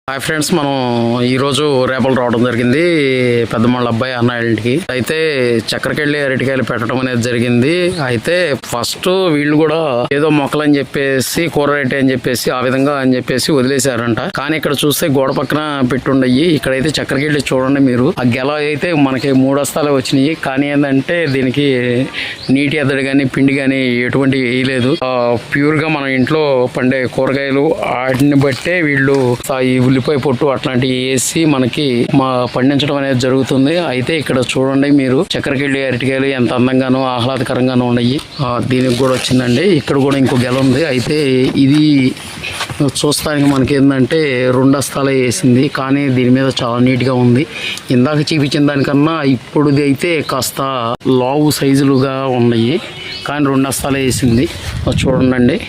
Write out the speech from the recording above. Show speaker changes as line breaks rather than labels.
Hi friends, మనం ఈరోజు రేపలు రావడం జరిగింది పెద్దమ్మాళ్ళ అబ్బాయి అన్న ఇంటికి. అయితే చక్కెరకెళ్ళి అరటికాయలు పెట్టడం అనేది జరిగింది. అయితే ఫస్ట్ వీళ్ళు కూడా ఏదో మొక్కలని చెప్పేసి కూర రేటే అని చెప్పేసి ఆ విధంగా అని చెప్పేసి వదిలేశారంట. కానీ ఇక్కడ చూస్తే గోడ పక్కన పెట్టుండయి. ఇక్కడైతే చక్కెరకెళ్ళి చూడండి మీరు. ఆ గెల అయితే మనకి 3 బస్తాలే వచ్చినాయి. కానీ ఏంటంటే దీనికి నీటి ఎద్దడి కానీ పిండి కానీ ఎటువంటి వేయలేదు. ప్యూర్ గా మన ఇంట్లో పండే కూరగాయలు వాటిని బట్టే వీళ్ళు ఈ ఉల్లిపాయ పొట్టు అట్లాంటివి వేసి మనకి పండించడం అనేది జరుగుతుంది. అయితే ఇక్కడ చూడండి మీరు, చక్కెరకెళ్ళి అరటికాయలు ఎంత అందంగానో ఆహ్లాదకరంగానూ ఉన్నాయి. దీనికి కూడా వచ్చిందండి. ఇక్కడ కూడా ఇంకో గెల ఉంది. అయితే ఇది చూస్తానికి మనకి ఏంటంటే 2 బస్తాలే వేసింది. కానీ దీని మీద చాలా నీట్ గా ఉంది. ఇందాక చూపించిన దానికన్నా ఇప్పుడుది అయితే కాస్త లావు సైజులుగా ఉన్నాయి. కానీ 2 బస్తాలే వేసింది. చూడండి.